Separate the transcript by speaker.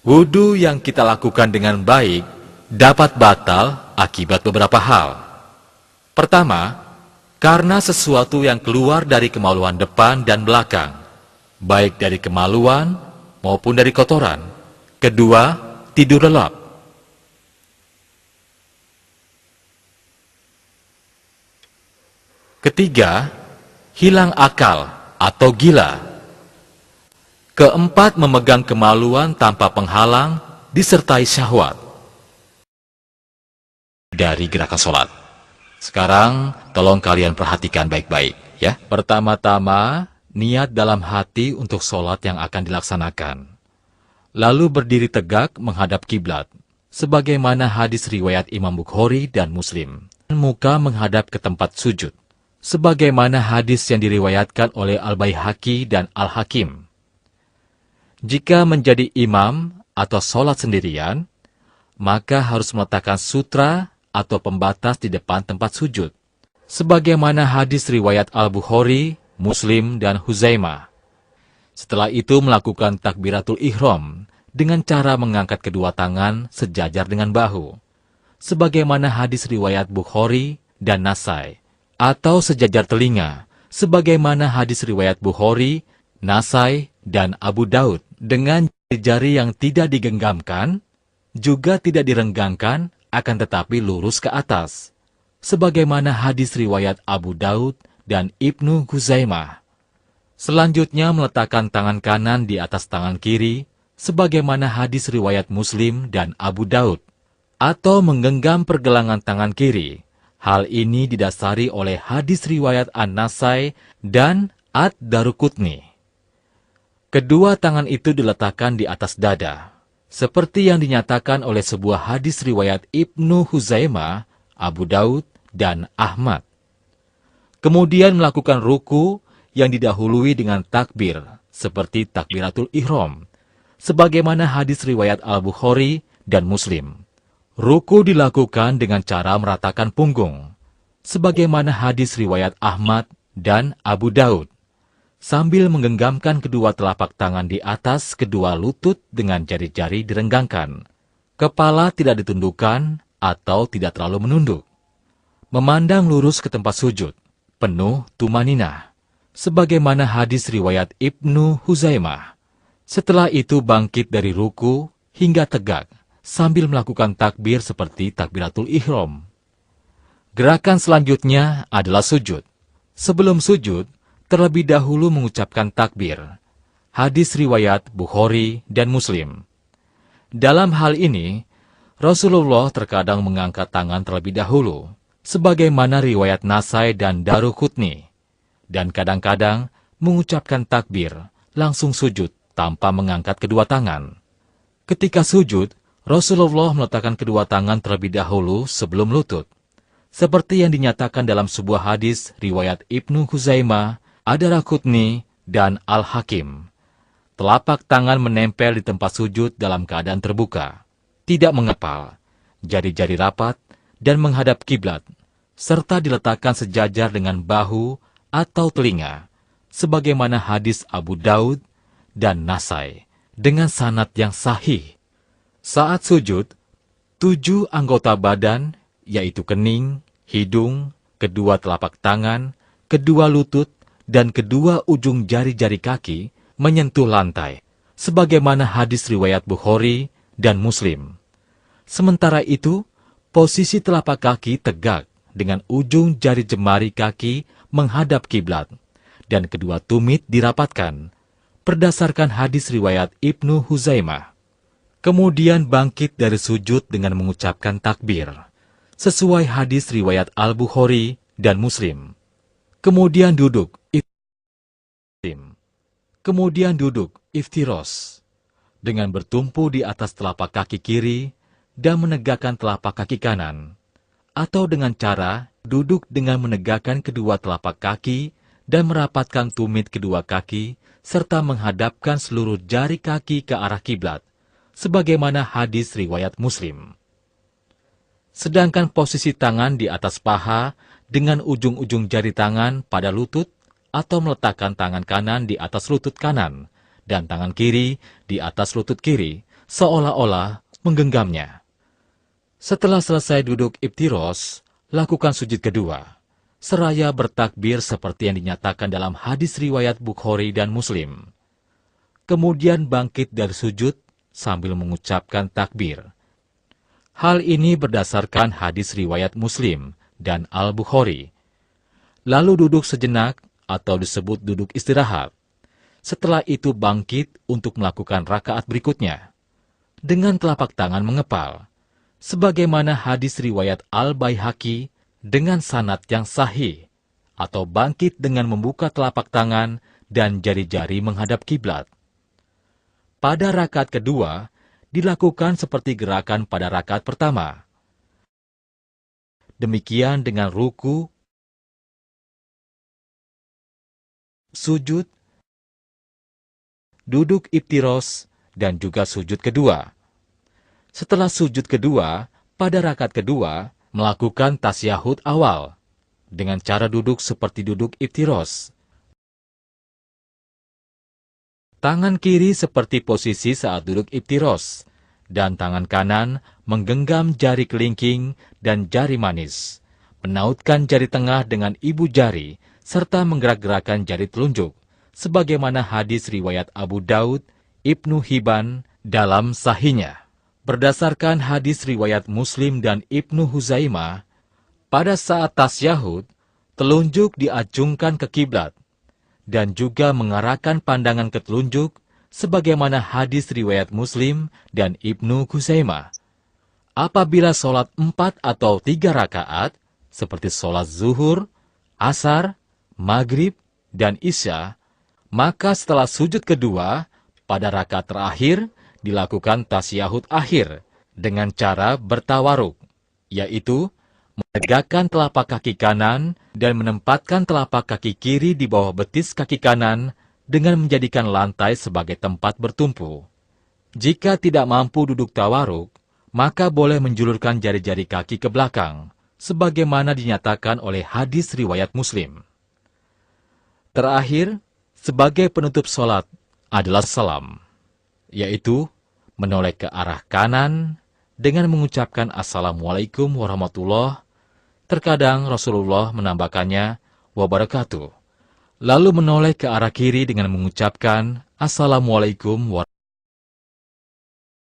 Speaker 1: Wudu yang kita lakukan dengan baik dapat batal akibat beberapa hal. Pertama, karena sesuatu yang keluar dari kemaluan depan dan belakang, baik dari kemaluan maupun dari kotoran. Kedua, tidur lelap. Ketiga, hilang akal atau gila. Keempat, memegang kemaluan tanpa penghalang disertai syahwat dari gerakan sholat. Sekarang, tolong kalian perhatikan baik-baik, ya. Pertama-tama, niat dalam hati untuk sholat yang akan dilaksanakan. Lalu berdiri tegak menghadap kiblat, sebagaimana hadis riwayat Imam Bukhari dan Muslim. Muka menghadap ke tempat sujud, sebagaimana hadis yang diriwayatkan oleh Al-Baihaqi dan Al-Hakim. Jika menjadi imam atau sholat sendirian, maka harus meletakkan sutra atau pembatas di depan tempat sujud, sebagaimana hadis riwayat Al-Bukhari, Muslim, dan Huzaimah. Setelah itu melakukan takbiratul ihram dengan cara mengangkat kedua tangan sejajar dengan bahu, sebagaimana hadis riwayat Bukhari dan Nasai, atau sejajar telinga, sebagaimana hadis riwayat Bukhari, Nasai, dan Abu Daud, dengan jari yang tidak digenggamkan, juga tidak direnggangkan, akan tetapi lurus ke atas, sebagaimana hadis riwayat Abu Daud dan Ibnu Huzaimah. Selanjutnya meletakkan tangan kanan di atas tangan kiri, sebagaimana hadis riwayat Muslim dan Abu Daud, atau menggenggam pergelangan tangan kiri. Hal ini didasari oleh hadis riwayat An-Nasai dan Ad-Daruqutni. Kedua tangan itu diletakkan di atas dada, seperti yang dinyatakan oleh sebuah hadis riwayat Ibnu Huzaimah, Abu Daud, dan Ahmad. Kemudian melakukan ruku yang didahului dengan takbir, seperti takbiratul ihram, sebagaimana hadis riwayat Al-Bukhari dan Muslim. Ruku dilakukan dengan cara meratakan punggung, sebagaimana hadis riwayat Ahmad dan Abu Daud, sambil menggenggamkan kedua telapak tangan di atas kedua lutut dengan jari-jari direnggangkan. Kepala tidak ditundukkan atau tidak terlalu menunduk. Memandang lurus ke tempat sujud, penuh tumaninah, sebagaimana hadis riwayat Ibnu Huzaimah. Setelah itu bangkit dari ruku hingga tegak, sambil melakukan takbir seperti takbiratul ihram. Gerakan selanjutnya adalah sujud. Sebelum sujud, terlebih dahulu mengucapkan takbir. Hadis riwayat Bukhari dan Muslim. Dalam hal ini, Rasulullah terkadang mengangkat tangan terlebih dahulu, sebagaimana riwayat Nasai dan Daruqutni, dan kadang-kadang mengucapkan takbir, langsung sujud tanpa mengangkat kedua tangan. Ketika sujud, Rasulullah meletakkan kedua tangan terlebih dahulu sebelum lutut, seperti yang dinyatakan dalam sebuah hadis riwayat Ibnu Huzaimah, Ad-Daruqutni, dan Al-Hakim. Telapak tangan menempel di tempat sujud dalam keadaan terbuka, tidak mengepal, jari-jari rapat, dan menghadap kiblat, serta diletakkan sejajar dengan bahu atau telinga, sebagaimana hadis Abu Daud dan Nasai, dengan sanad yang sahih. Saat sujud, 7 anggota badan, yaitu kening, hidung, kedua telapak tangan, kedua lutut, dan kedua ujung jari-jari kaki menyentuh lantai, sebagaimana hadis riwayat Bukhari dan Muslim. Sementara itu, posisi telapak kaki tegak dengan ujung jari jemari kaki menghadap kiblat, dan kedua tumit dirapatkan, berdasarkan hadis riwayat Ibnu Huzaimah. Kemudian bangkit dari sujud dengan mengucapkan takbir, sesuai hadis riwayat Al-Bukhari dan Muslim. Kemudian duduk, iftiros, dengan bertumpu di atas telapak kaki kiri dan menegakkan telapak kaki kanan, atau dengan cara duduk dengan menegakkan kedua telapak kaki dan merapatkan tumit kedua kaki, serta menghadapkan seluruh jari kaki ke arah kiblat, sebagaimana hadis riwayat Muslim. Sedangkan posisi tangan di atas paha dengan ujung-ujung jari tangan pada lutut, atau meletakkan tangan kanan di atas lutut kanan dan tangan kiri di atas lutut kiri, seolah-olah menggenggamnya. Setelah selesai duduk iftiros, lakukan sujud kedua, seraya bertakbir seperti yang dinyatakan dalam hadis riwayat Bukhari dan Muslim. Kemudian bangkit dari sujud sambil mengucapkan takbir. Hal ini berdasarkan hadis riwayat Muslim dan Al-Bukhari. Lalu duduk sejenak atau disebut duduk istirahat. Setelah itu bangkit untuk melakukan rakaat berikutnya dengan telapak tangan mengepal, sebagaimana hadis riwayat Al-Baihaqi dengan sanad yang sahih, atau bangkit dengan membuka telapak tangan dan jari-jari menghadap kiblat. Pada rakaat kedua, dilakukan seperti gerakan pada rakaat pertama. Demikian dengan ruku, sujud, duduk iftiros, dan juga sujud kedua. Setelah sujud kedua, pada rakaat kedua, melakukan tasyahud awal, dengan cara duduk seperti duduk iftiros. Tangan kiri seperti posisi saat duduk iftiros, dan tangan kanan menggenggam jari kelingking dan jari manis, menautkan jari tengah dengan ibu jari, serta menggerak-gerakkan jari telunjuk, sebagaimana hadis riwayat Abu Daud, Ibnu Hibban dalam sahihnya. Berdasarkan hadis riwayat Muslim dan Ibnu Huzaimah, pada saat tasyahud, telunjuk diacungkan ke kiblat, dan juga mengarahkan pandangan ke telunjuk, sebagaimana hadis riwayat Muslim dan Ibnu Huzaimah. Apabila sholat 4 atau 3 rakaat, seperti sholat zuhur, asar, maghrib, dan isya, maka setelah sujud kedua, pada rakaat terakhir, dilakukan tasyahud akhir dengan cara bertawaruk, yaitu menegakkan telapak kaki kanan dan menempatkan telapak kaki kiri di bawah betis kaki kanan dengan menjadikan lantai sebagai tempat bertumpu. Jika tidak mampu duduk tawaruk, maka boleh menjulurkan jari-jari kaki ke belakang, sebagaimana dinyatakan oleh hadis riwayat Muslim. Terakhir, sebagai penutup sholat adalah salam, yaitu menoleh ke arah kanan dengan mengucapkan Assalamualaikum warahmatullahi. Terkadang Rasulullah menambahkannya wabarakatuh, lalu menoleh ke arah kiri dengan mengucapkan Assalamualaikum warahmatullahi.